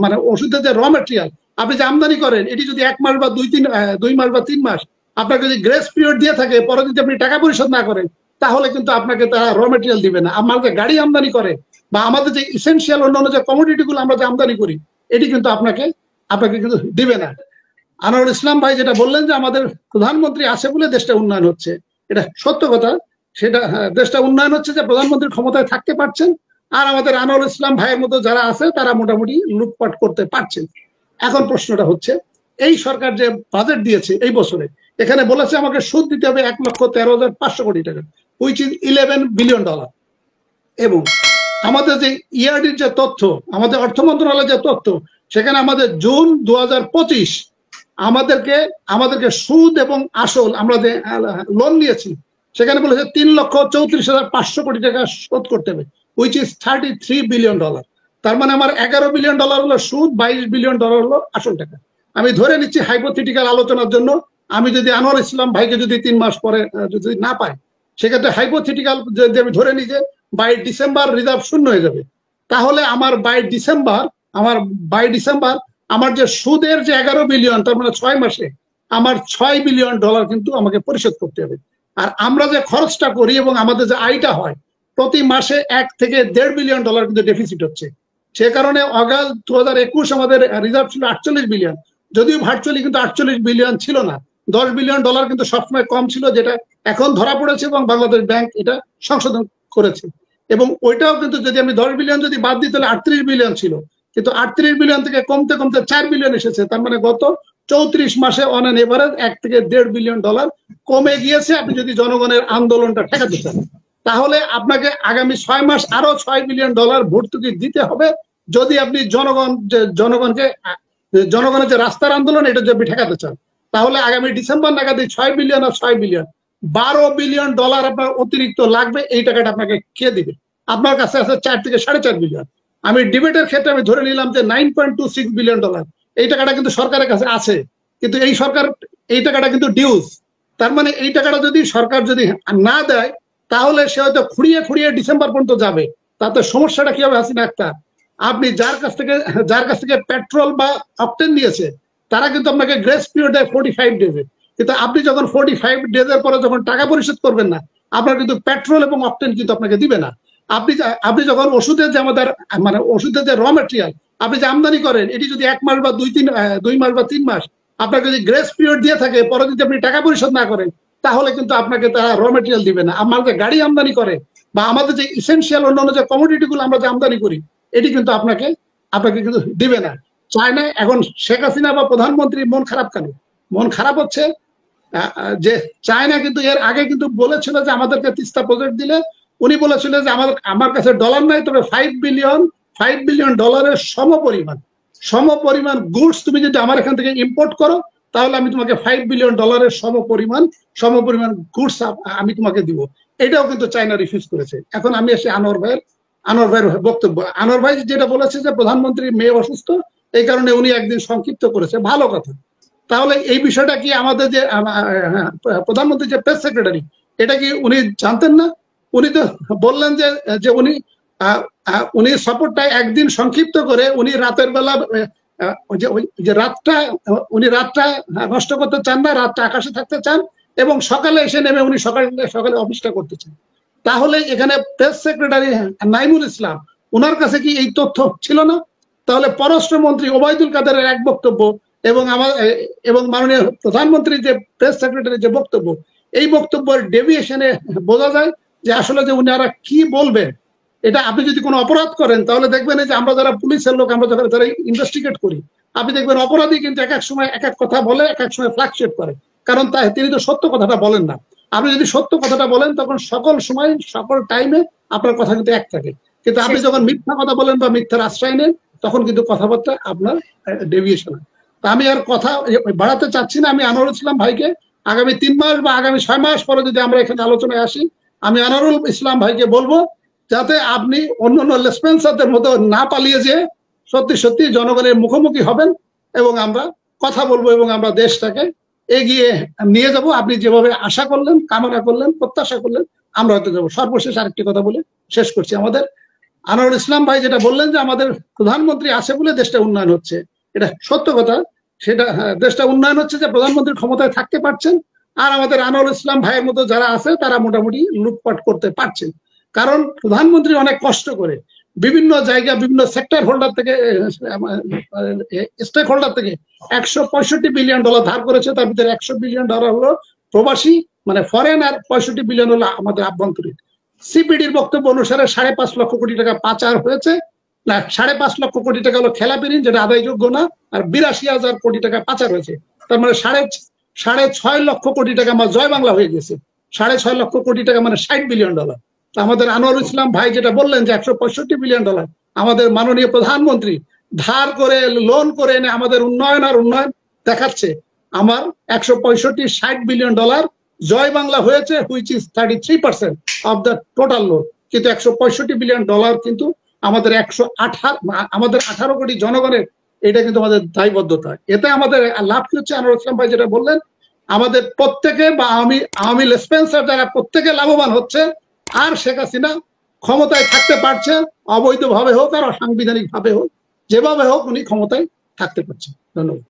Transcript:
মানে ওষুধের যে র মেটেরিয়াল আপনি যে আমদানি করেন, এটি যদি 1 মাস বা 2 মাস বা 3 মাস আপনাকে যদি গ্রেস পিরিয়ড দিয়ে থাকে, পরে যদি আপনি টাকা পরিশোধ না করেন, তাহলে কিন্তু আপনাকে তারা র মেটেরিয়াল দিবে না। আমার যে গাড়ি আমদানি করে বা আমাদের যে ইসেনশিয়াল অন্যান্য যে কমোডিটি গুলো আমরা যে আমদানি করি, এটি কিন্তু আপনাকে কিন্তু দিবে না। আনোয়ারুল ইসলাম ভাই যেটা বললেন যে আমাদের প্রধানমন্ত্রী আছে বলে দেশটা উন্নয়ন হচ্ছে, এটা সত্য কথা। সেটা দেশটা উন্নয়ন হচ্ছে যে প্রধানমন্ত্রীর ক্ষমতায় থাকতে পারছেন, আর আমাদের আনোয়ারুল ইসলাম ভাইয়ের মতো যারা আছে তারা মোটামুটি লুটপাট করতে পারছেন। এখন প্রশ্নটা হচ্ছে, এই সরকার যে বাজেট দিয়েছে এই বছরে, এখানে বলেছে আমাকে সুদ দিতে হবে 1,13,500 কোটি টাকা, হুইচ ইজ $11 বিলিয়ন। এবং আমাদের যে ইয়ারডির যে তথ্য, আমাদের অর্থ মন্ত্রণালয়ের যে তথ্য, সেখানে আমাদের জুন 2025 আমাদেরকে সুদ এবং আসল আমরা যে লোন নিয়েছি, সেখানে বলেছে 3,34,500 কোটি টাকা শোধ করতে হবে, হুইচ ইজ $33 বিলিয়ন। তার মানে আমার $11 বিলিয়ন হলো সুদ, $22 বিলিয়ন হলো আসল টাকা। আমি ধরে নিচ্ছি হাইপোথেটিক্যাল আলোচনার জন্য, আমি যদি আনোয়ার ইসলাম ভাইকে যদি 3 মাস পরে যদি না পাই, সেক্ষেত্রে হাইপোথেটিক্যাল যদি আমি ধরে নিই যে বাই ডিসেম্বর রিজার্ভ শূন্য হয়ে যাবে, তাহলে আমার বাই ডিসেম্বর আমার যে সুদের যে 11 বিলিয়ন, তার মানে 6 মাসে আমার $6 বিলিয়ন কিন্তু আমাকে পরিশোধ করতে হবে। আর আমরা যে খরচটা করি এবং আমাদের যে আয়টা হয়, প্রতি মাসে 1 থেকে $1.5 বিলিয়ন কিন্তু ডেফিসিট হচ্ছে। সে কারণে অগাস্ট 2021 আমাদের রিজার্ভ ছিল 48 বিলিয়ন, যদিও ভার্চুয়ালি কিন্তু 48 বিলিয়ন ছিল না, $10 বিলিয়ন কিন্তু সবসময় কম ছিল, যেটা এখন ধরা পড়েছে এবং বাংলাদেশ ব্যাংক এটা সংশোধন করেছে। এবং ওইটাও কিন্তু যদি আমি 10 বিলিয়ন যদি বাদ দিই, তাহলে 38 বিলিয়ন ছিল, কিন্তু 38 বিলিয়ন থেকে কমতে কমতে 4 বিলিয়ন এসেছে। তার মানে গত 34 মাসে অন এন এভারেজ 1 থেকে $1.5 বিলিয়ন কমে গিয়েছে। আপনি যদি জনগণের আন্দোলনটা ঠেকাতে চান, তাহলে আপনাকে আগামী 6 মাস আরো $6 বিলিয়ন ভর্তুকি দিতে হবে, যদি আপনি জনগণের যে রাস্তার আন্দোলন এটা যদি ঠেকাতে চান। তাহলে আগামী ডিসেম্বর নাগাদ 6 বিলিয়ন আর 6 বিলিয়ন $12 বিলিয়ন আপনার অতিরিক্ত লাগবে। এই টাকাটা আপনাকে কে দিবে? আপনার কাছে আছে 4 থেকে 4.5 বিলিয়ন। আমি ডিবেটের ক্ষেত্রে আমি ধরে নিলাম যে $9.26 বিলিয়ন, এই টাকাটা কিন্তু সরকারের কাছে আছে, কিন্তু এই সরকার এই টাকাটা কিন্তু ডিউজ। তার মানে এই টাকাটা যদি সরকার যদি না দেয়, তাহলে সে হয়তো খুঁড়িয়ে খুঁড়িয়ে ডিসেম্বর পর্যন্ত যাবে। তাতে সমস্যাটা কি হবে হাসিনা আক্তার? আপনি যার কাছ থেকে পেট্রোল বা অকটেন নিয়েছে, তারা কিন্তু আপনাকে গ্রেস পিরিয়ড দেয় 45 ডেজে, কিন্তু আপনি যখন 45 ডেজের পরে যখন টাকা পরিশোধ করবেন না, আপনার কিন্তু পেট্রোল এবং অকটেন কিন্তু আপনাকে দিবে না। আপনি যখন ওষুধের যে আমাদের ওষুধের যে র মেটেরিয়াল আপনি যে আমদানি করেন, এটি যদি 1 মাস বা 2 মাস বা 3 মাস আপনাকে যদি গ্রেস পিরিয়ড দিয়ে থাকে, পরে যদি আপনি টাকা পরিশোধ না করেন, তাহলে কিন্তু আপনাকে তারা র মেটেরিয়াল দিবে না। আমার যে গাড়ি আমদানি করে বা আমাদের যে ইসেনশিয়াল অন্যান্য যে কমোডিটি গুলো আমরা যে আমদানি করি, এটি কিন্তু আপনাকে কিন্তু দিবে না। চায়নায় এখন শেখ হাসিনা বা প্রধানমন্ত্রী মন খারাপ কেন? মন খারাপ হচ্ছে যে চায়না কিন্তু এর আগে কিন্তু বলেছিল যে আমাদেরকে তিস্তা প্রজেক্ট দিলে, উনি বলেছিল যে আমার কাছে ডলার নাই, তবে $5 বিলিয়ন সমপরিমাণ গুডস তুমি যদি আমার এখান থেকে ইম্পোর্ট করো, তাহলে আমি তোমাকে $5 বিলিয়ন সমপরিমাণ গুডস আমি তোমাকে দিব। এটাও কিন্তু চায়না রিফিউজ করেছে। এখন আমি এসে আনোয়ার ভাইয়ের বক্তব্য। আনোয়ার ভাই যেটা বলেছে যে প্রধানমন্ত্রীর মেয়ে অসুস্থ, এই কারণে উনি একদিন সংক্ষিপ্ত করেছে, ভালো কথা। তাহলে এই বিষয়টা কি আমাদের যে প্রধানমন্ত্রী যে প্রেস সেক্রেটারি, এটা কি উনি জানতেন না? উনি তো বললেন যে উনি সফরটা একদিন সংক্ষিপ্ত করে উনি রাতের বেলা রাতটা নষ্ট করতে চান না, রাতটা আকাশে থাকতে চান এবং সকালে এসে নেমে উনি সকালে অফিসটা করতে চান। তাহলে এখানে প্রেস সেক্রেটারি নাইমুল ইসলাম, ওনার কাছে কি এই তথ্য ছিল না? তাহলে পররাষ্ট্রমন্ত্রী ওবায়দুল কাদেরের এক বক্তব্য এবং মাননীয় প্রধানমন্ত্রীর যে প্রেস সেক্রেটারির যে বক্তব্য, এই বক্তব্যের ডেভিয়েশনে বোঝা যায় যে আসলে যে উনারা কি বলবেন। এটা আপনি যদি কোনো অপরাধ করেন, তাহলে দেখবেন যে আমরা যারা পুলিশের লোক, আমরা যারা ইনভেস্টিগেট করি, আপনি দেখবেন অপরাধী কিন্তু এক এক সময় এক এক কথা বলে, এক এক সময় ফ্লাকচুয়েট করে, কারণ তিনি তো সত্য কথাটা বলেন না। আপনি যদি সত্য কথাটা বলেন, তখন সকল সময় সকল টাইমে আপনার কথা কিন্তু এক থাকে, কিন্তু আপনি যখন মিথ্যা কথা বলেন বা মিথ্যার আশ্রয় নেন, তখন কিন্তু কথাবার্তা আপনার ডেভিয়েশন হয়। তা আমি আর কথা বাড়াতে চাচ্ছি না। আমি আনোয়ারুল ইসলাম ভাইকে আগামী 3 মাস বা আগামী 6 মাস পরে যদি আমরা এখানে আলোচনায় আসি, আমি আনোয়ারুল ইসলাম ভাইকে বলবো যাতে আপনি অন্যান্য লেসপেন্সারদের মতো না পালিয়ে যেয়ে সত্যি সত্যি জনগণের মুখোমুখি হবেন এবং আমরা কথা বলবো এবং আমরা দেশটাকে এগিয়ে নিয়ে যাব। আপনি যেভাবে আশা করলেন, কামনা করলেন, প্রত্যাশা করলেন, আমরা হয়তো যাবো। সর্বশেষ আরেকটি কথা বলে শেষ করছি। আমাদের আনোয়ার ইসলাম ভাই যেটা বললেন যে আমাদের প্রধানমন্ত্রী আছে বলে দেশটা উন্নয়ন হচ্ছে, এটা সত্য কথা। সেটা দেশটা উন্নয়ন হচ্ছে যে প্রধানমন্ত্রী ক্ষমতায় থাকতে পারছেন, আর আমাদের আনোয়ার ইসলাম ভাইয়ের মতো যারা আছে তারা মোটামুটি লুটপাট করতে পারছেন। কারণ প্রধানমন্ত্রী অনেক কষ্ট করে বিভিন্ন জায়গা, বিভিন্ন সেক্টর হোল্ডার থেকে, স্টেক হোল্ডার থেকে $165 বিলিয়ন ধার করেছে। তার ভিতরে $100 বিলিয়ন হলো প্রবাসী, মানে ফরেন, আর $65 বিলিয়ন হলো আমাদের আভ্যন্তরীণ। সিপিডির বক্তব্য অনুসারে 5.5 লক্ষ কোটি টাকা পাচার হয়েছে, না 5.5 লক্ষ কোটি টাকা হলো খেলাপি ঋণ যেটা আদায়যোগ্য না, আর 82,000 কোটি টাকা পাচার হয়েছে। তার মানে 6.5 লক্ষ কোটি টাকা আমার জয় বাংলা হয়ে গেছে। 6.5 লক্ষ কোটি টাকা মানে $60 বিলিয়ন। আমাদের আনোয়ার ইসলাম ভাই যেটা বললেন যে $165 বিলিয়ন আমাদের মাননীয় প্রধানমন্ত্রী ধার করে, লোন করে এনে আমাদের উন্নয়ন আর উন্নয়ন দেখাচ্ছে। আমার 60 বিলিয়ন ডলার জয় বাংলা হয়েছে, which is 33% of the total loan. কিন্তু $165 বিলিয়ন কিন্তু আমাদের 18 কোটি জনগণের, এটা কিন্তু আমাদের দায়বদ্ধতা। এতে আমাদের লাভ কি হচ্ছে? আনোয়ার ইসলাম ভাই যেটা বললেন, আমাদের প্রত্যেকে বা আওয়ামী লেসপেন্সার যারা প্রত্যেকে লাভবান হচ্ছে, আর শেখ হাসিনা ক্ষমতায় থাকতে পারছে, অবৈধভাবে হোক আর অসাংবিধানিক ভাবে হোক, যেভাবে হোক উনি ক্ষমতায় থাকতে পারছেন। ধন্যবাদ।